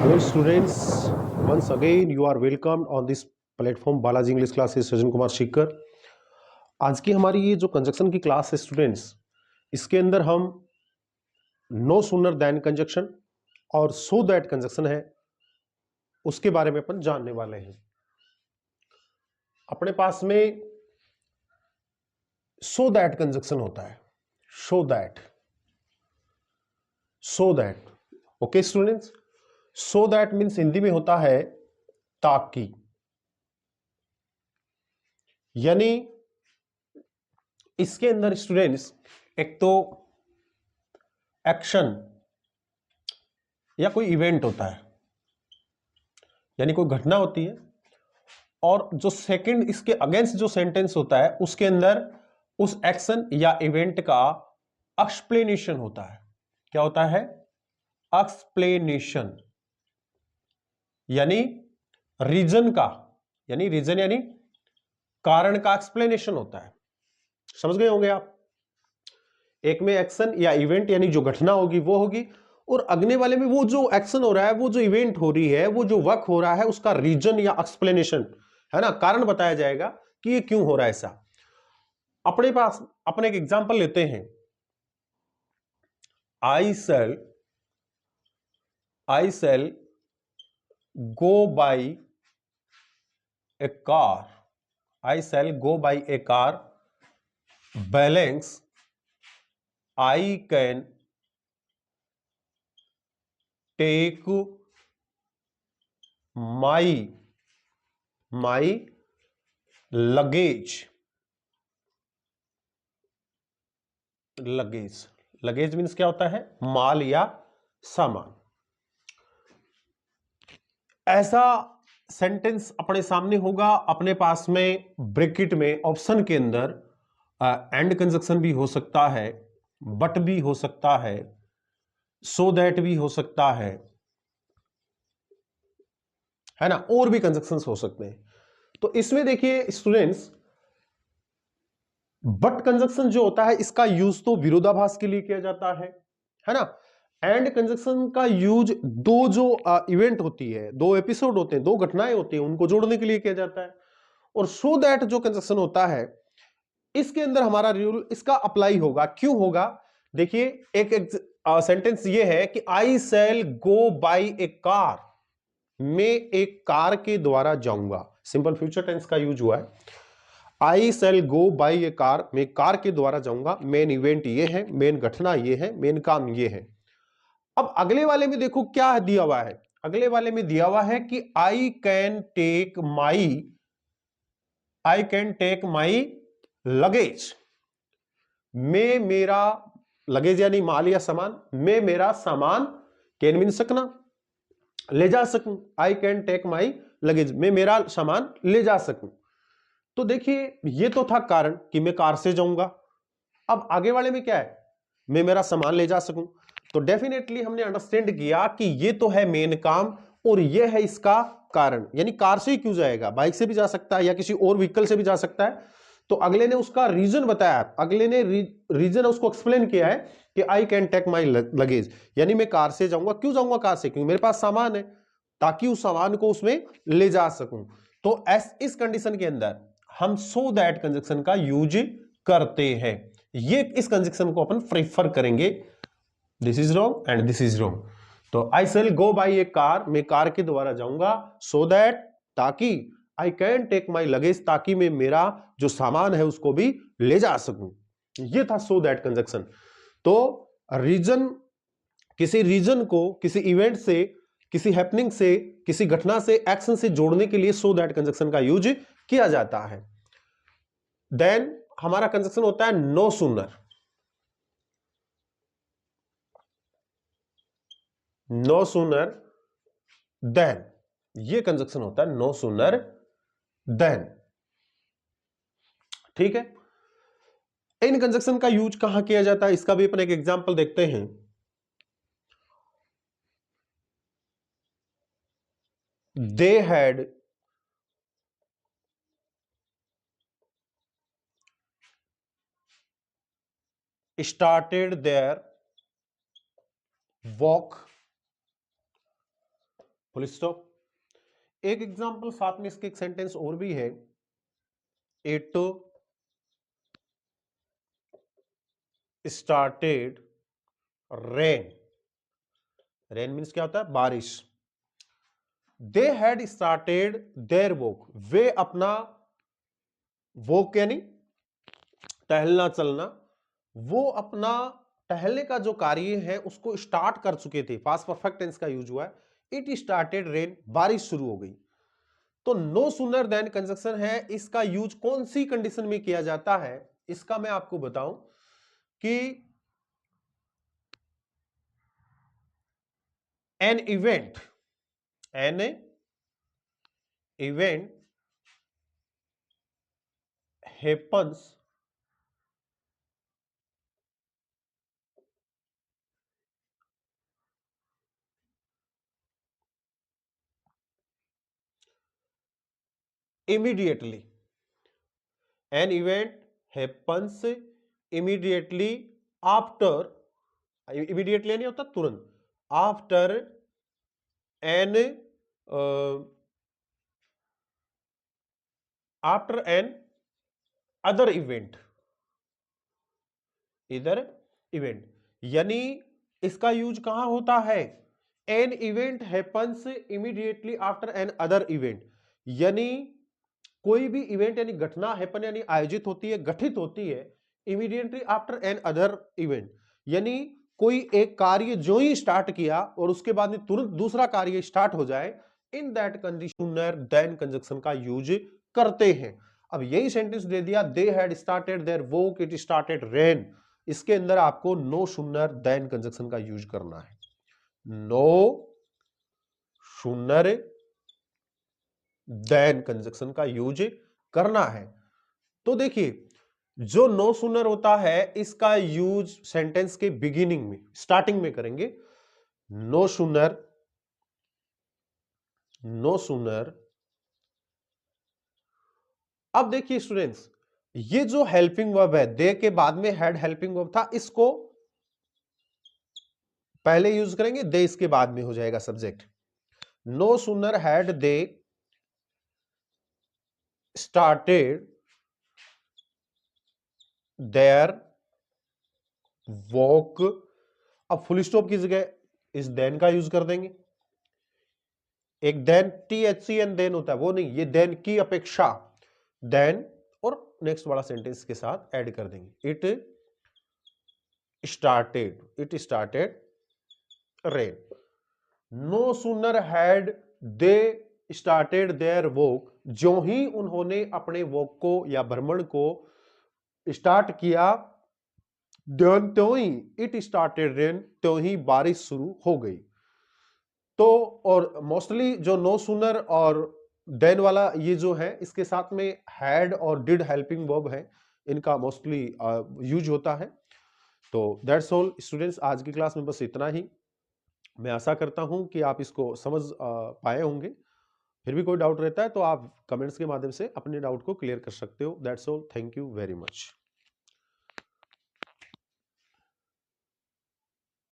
Hello students, once again you are welcomed on this platform Balaji English classes Sajjan Kumar शिकर। आज की हमारी ये जो कंजक्शन की क्लास है स्टूडेंट्स, इसके अंदर हम नो सूनर दैन कंजक्शन और सो दैट कंजक्शन है उसके बारे में अपन जानने वाले हैं। अपने पास में सो दैट कंजक्शन होता है, so that okay students. So that means Hindi में होता है ताकि, यानी इसके अंदर स्टूडेंट्स एक तो एक्शन या कोई इवेंट होता है, यानी कोई घटना होती है, और जो सेकंड इसके अगेंस्ट जो सेंटेंस होता है उसके अंदर उस एक्शन या इवेंट का एक्सप्लेनेशन होता है। क्या होता है? एक्सप्लेनेशन, यानी रीजन का, यानी रीजन यानी कारण का एक्सप्लेनेशन होता है। समझ गए होंगे आप? एक में एक्शन या इवेंट यानी जो घटना होगी वो होगी, और अगले वाले में वो जो एक्शन हो रहा है, वो जो इवेंट हो रही है, वो जो वर्क हो रहा है, उसका रीजन या एक्सप्लेनेशन है ना, कारण बताया जाएगा कि ये क्यों हो रहा है ऐसा। अपने पास अपने एक एग्जांपल लेते हैं। I shall go by a car, I shall go by a car, balance I can take my luggage means क्या होता है? माल या सामान। ऐसा सेंटेंस अपने सामने होगा, अपने पास में ब्रैकेट में ऑप्शन के अंदर एंड कंजक्शन भी हो सकता है, बट भी हो सकता है, सो दैट भी हो सकता है ना, और भी कंजक्शंस हो सकते हैं। तो इसमें देखिए स्टूडेंट्स, बट कंजक्शन जो होता है इसका यूज तो विरोधाभास के लिए किया जाता है ना। एंड कंजक्शन का यूज दो जो इवेंट होती है, दो एपिसोड होते हैं, दो घटनाएं होती हैं, उनको जोड़ने के लिए किया जाता है। और सो दैट जो कंजक्शन होता है इसके अंदर हमारा रूल इसका अप्लाई होगा। क्यों होगा? देखिए एक सेंटेंस ये है कि I shall go by a car, मैं एक कार के द्वारा जाऊंगा। सिंपल फ्यूचर टेंस का यूज हुआ है। I shall go by a car, मैं कार के द्वारा जाऊंगा। मेन इवेंट ये है, मेन घटना ये है, मेन काम ये है। अब अगले वाले में देखो क्या दिया हुआ है। अगले वाले में दिया हुआ है कि I can take my luggage, मैं मेरा लगेज यानी माल या सामान, मैं मेरा सामान, कैन मीन सकना, ले जा सकूं। I can take my luggage, मैं मेरा सामान ले जा सकूं। तो देखिए ये तो था कारण कि मैं कार से जाऊंगा। अब आगे वाले में क्या है? मैं मेरा सामान ले जा सकूं। तो डेफिनेटली हमने अंडरस्टैंड किया कि ये तो है मेन काम और ये है इसका कारण। यानी कार से ही क्यों जाएगा, बाइक से भी जा सकता है या किसी और व्हीकल से भी जा सकता है। तो अगले ने उसका रीजन बताया, अगले ने रीजन उसको एक्सप्लेन किया है कि I can take my luggage, यानी मैं कार से जाऊंगा। क्यों जाऊंगा कार से? क्योंकि मेरे पास सामान है, ताकि उस सामान को उसमें ले जा सकूं। तो इस कंडीशन के अंदर हम सो दैट कंजक्शन का यूज करते हैं। ये इस कंजक्शन को अपन प्रेफर करेंगे। This is wrong and this is wrong. तो I shall go by a car, मैं कार के द्वारा जाऊंगा, सो दैट ताकि, I can take my luggage ताकि मैं मेरा जो सामान है उसको भी ले जा सकूं। ये था सो दैट कंजक्शन। तो रीजन, किसी रीजन को किसी इवेंट से, किसी हैपनिंग से, किसी घटना से, एक्शन से जोड़ने के लिए सो दैट कंजक्शन का यूज किया जाता है। देन हमारा कंजक्शन होता है no sooner. No sooner then, ये कंजक्शन होता है नो सूनर देन। ठीक है। इन कंजक्शन का यूज कहां किया जाता है इसका भी अपन एक एग्जांपल देखते हैं। They had started their walk full stop. एक एग्जांपल साथ में इसके एक सेंटेंस और भी है, it started rain. Rain means क्या होता है? बारिश। They had started their walk, वे अपना वॉक यानी टहलना चलना, वो अपना टहलने का जो कार्य है उसको स्टार्ट कर चुके थे। पास्ट परफेक्ट टेंस का यूज हुआ है। इट स्टार्टेड रेन, बारिश शुरू हो गई। तो नो सूनर देन कंजक्शन है, इसका यूज कौन सी कंडीशन में किया जाता है, इसका मैं आपको बताऊं कि an event happens immediately. An event happens immediately after, immediately नहीं होता तुरंत, after an after an other event, इधर इवेंट, यानी इसका यूज कहां होता है? An event happens immediately after an other event, यानी कोई भी इवेंट यानी घटना हैपन यानी आयोजित होती है, गठित होती है immediately after an other event, यानी कोई एक कार्य जो ही स्टार्ट किया और उसके बाद में तुरंत दूसरा कार्य स्टार्ट हो जाए, in that condition then conjunction का यूज करते हैं। अब यही सेंटेंस दे दिया, they had started their walk, it started rain, इसके अंदर आपको नो सूनर देन कंजक्शन का यूज करना है। नो सूनर देन कंजक्शन का यूज करना है। तो देखिए, जो नो सूनर होता है इसका यूज सेंटेंस के बिगिनिंग में, स्टार्टिंग में करेंगे। नो सूनर अब देखिए स्टूडेंट्स, ये जो हेल्पिंग वर्ब है, दे के बाद में हैड हेल्पिंग वर्ब था, इसको पहले यूज करेंगे, दे इसके बाद में हो जाएगा subject. No sooner had they started their walk, अब फुल स्टॉप की जगह इस देन का यूज कर देंगे। एक देन THCN देन होता है, वो नहीं, ये देन की अपेक्षा, देन और नेक्स्ट वाला सेंटेंस के साथ ऐड कर देंगे। It started rain. No sooner had they started their walk, जो ही उन्होंने अपने वॉक को या भ्रमण को स्टार्ट किया, त्यों ही इट स्टार्टेड रेन, त्यों ही बारिश शुरू हो गई। तो और मोस्टली जो नो सूनर और देन वाला ये जो है, इसके साथ में हैड और डिड हेल्पिंग वर्ब है, इनका मोस्टली यूज होता है। तो दैट्स ऑल स्टूडेंट्स, आज की क्लास में बस इतना ही। मैं आशा करता हूं कि आप इसको समझ पाए होंगे। फिर भी कोई डाउट रहता है तो आप कमेंट्स के माध्यम से अपने डाउट को क्लियर कर सकते हो। That's all, thank you very much.